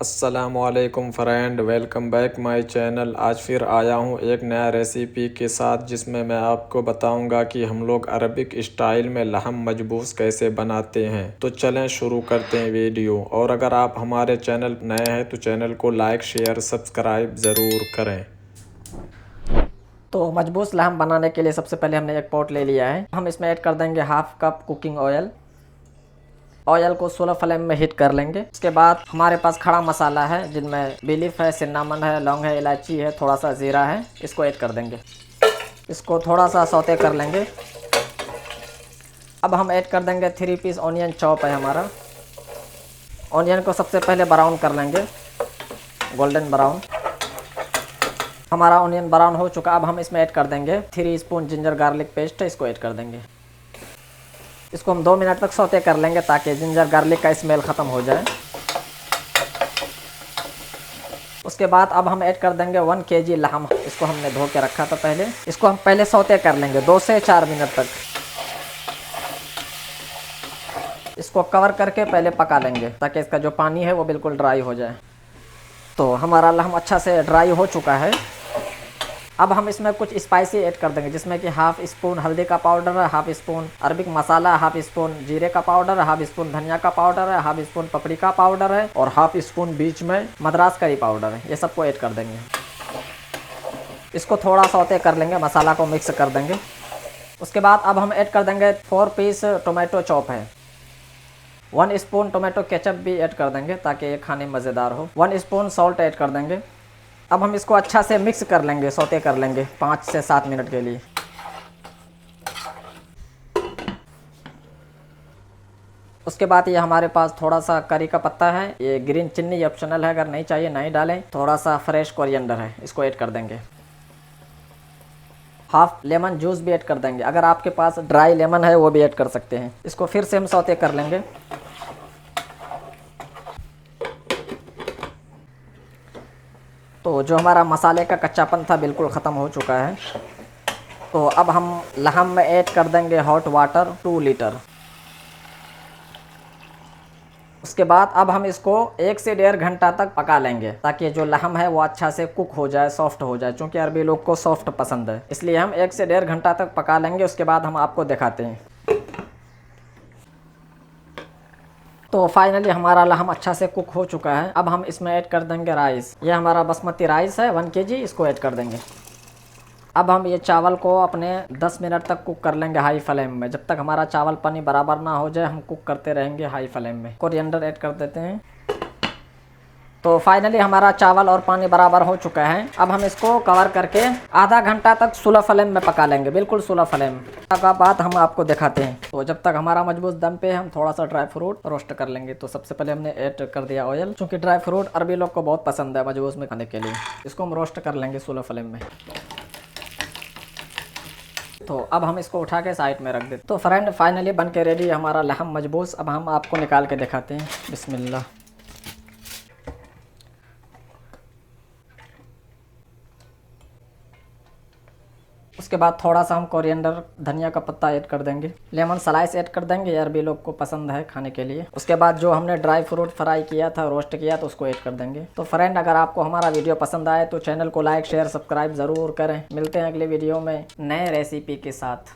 अस्सलामुअलैकुम friend, welcome back my channel. आज फिर आया हूँ एक नया रेसिपी के साथ जिसमें मैं आपको बताऊंगा कि हम लोग अरबिक स्टाइल में लहम मजबूस कैसे बनाते हैं। तो चलें शुरू करते हैं वीडियो। और अगर आप हमारे चैनल नए हैं तो चैनल को लाइक शेयर सब्सक्राइब ज़रूर करें। तो मजबूस लहम बनाने के लिए सबसे पहले हमने एक पॉट ले लिया है। हम इसमें ऐड कर देंगे half cup cooking oil. Oil को 16 फ्लेम में हीट कर लेंगे। उसके बाद हमारे पास खड़ा मसाला है जिनमें बे लीफ है, सिन्नामन है, लौंग है, इलायची है, थोड़ा सा ज़ीरा है। इसको ऐड कर देंगे। इसको थोड़ा सा सौते कर लेंगे। अब हम ऐड कर देंगे 3 पीस ऑनियन चॉप है हमारा। ऑनियन को सबसे पहले ब्राउन कर लेंगे, गोल्डन ब्राउन। हमारा ऑनियन ब्राउन हो चुका। अब हम इसमें ऐड कर देंगे 3 स्पून जिंजर गार्लिक पेस्ट है, इसको ऐड कर देंगे। इसको हम 2 मिनट तक सौते कर लेंगे ताकि जिंजर गार्लिक का स्मेल ख़त्म हो जाए। उसके बाद अब हम ऐड कर देंगे 1 kg लहम। इसको हमने धो के रखा था पहले। इसको हम पहले सौते कर लेंगे 2 से 4 मिनट तक। इसको कवर करके पहले पका लेंगे ताकि इसका जो पानी है वो बिल्कुल ड्राई हो जाए। तो हमारा लहम अच्छा से ड्राई हो चुका है। अब हम इसमें कुछ स्पाइसी ऐड कर देंगे जिसमें कि हाफ स्पून हल्दी का पाउडर है, हाफ स्पून अरबिक मसाला, हाफ स्पून जीरे का पाउडर है, हाफ स्पून धनिया का पाउडर है, हाफ स्पून पपरिका पाउडर है और हाफ स्पून बीच में मद्रास करी पाउडर है। ये सबको ऐड कर देंगे। इसको थोड़ा सौते कर लेंगे, मसाला को मिक्स कर देंगे। उसके बाद अब हम ऐड कर देंगे 4 पीस टोमेटो चॉप है। 1 स्पून टोमेटो केचप भी ऐड कर देंगे ताकि ये खाने में मज़ेदार हो। 1 स्पून सॉल्ट ऐड कर देंगे। अब हम इसको अच्छा से मिक्स कर लेंगे, सौते कर लेंगे 5 से 7 मिनट के लिए। उसके बाद ये हमारे पास थोड़ा सा करी का पत्ता है, ये ग्रीन चिन्नी ऑप्शनल है, अगर नहीं चाहिए नहीं डालें। थोड़ा सा फ्रेश कोरिएंडर है, इसको ऐड कर देंगे। हाफ लेमन जूस भी ऐड कर देंगे, अगर आपके पास ड्राई लेमन है वो भी ऐड कर सकते हैं। इसको फिर से हम सौते कर लेंगे। तो जो हमारा मसाले का कच्चापन था बिल्कुल ख़त्म हो चुका है। तो अब हम लहम में ऐड कर देंगे हॉट वाटर 2 लीटर। उसके बाद अब हम इसको 1 से 1.5 घंटा तक पका लेंगे ताकि जो लहम है वो अच्छा से कुक हो जाए, सॉफ्ट हो जाए। क्योंकि अरबी लोग को सॉफ्ट पसंद है, इसलिए हम 1 से 1.5 घंटा तक पका लेंगे। उसके बाद हम आपको दिखाते हैं। तो फाइनली हमारा लहम अच्छा से कुक हो चुका है। अब हम इसमें ऐड कर देंगे राइस। ये हमारा बासमती राइस है 1 kg, इसको ऐड कर देंगे। अब हम ये चावल को अपने 10 मिनट तक कुक कर लेंगे हाई फ्लेम में। जब तक हमारा चावल पानी बराबर ना हो जाए हम कुक करते रहेंगे हाई फ्लेम में। कोरिएंडर ऐड कर देते हैं। तो फाइनली हमारा चावल और पानी बराबर हो चुका है। अब हम इसको कवर करके आधा घंटा तक 16 फ्लेम में पका लेंगे, बिल्कुल 16 फ्लेम का बाद हम आपको दिखाते हैं। तो जब तक हमारा मजबूत दम पे हम थोड़ा सा ड्राई फ्रूट रोस्ट कर लेंगे। तो सबसे पहले हमने ऐड कर दिया ऑयल, क्योंकि ड्राई फ्रूट अरबी लोग को बहुत पसंद है मजबूत में खाने के लिए। इसको हम रोस्ट कर लेंगे 16 फ्लेम में। तो अब हम इसको उठा के साइड में रख देते। तो फ्रेंड फाइनली बन के रेडी हमारा लहम मजबूस। अब हम आपको निकाल के दिखाते हैं। बिस्मिल्लाह। उसके बाद थोड़ा सा हम कोरिएंडर धनिया का पत्ता ऐड कर देंगे, लेमन स्लाइस ऐड कर देंगे, अरबी लोग को पसंद है खाने के लिए। उसके बाद जो हमने ड्राई फ्रूट फ्राई किया था, रोस्ट किया, तो उसको ऐड कर देंगे। तो फ्रेंड अगर आपको हमारा वीडियो पसंद आए तो चैनल को लाइक शेयर सब्सक्राइब ज़रूर करें। मिलते हैं अगले वीडियो में नए रेसिपी के साथ।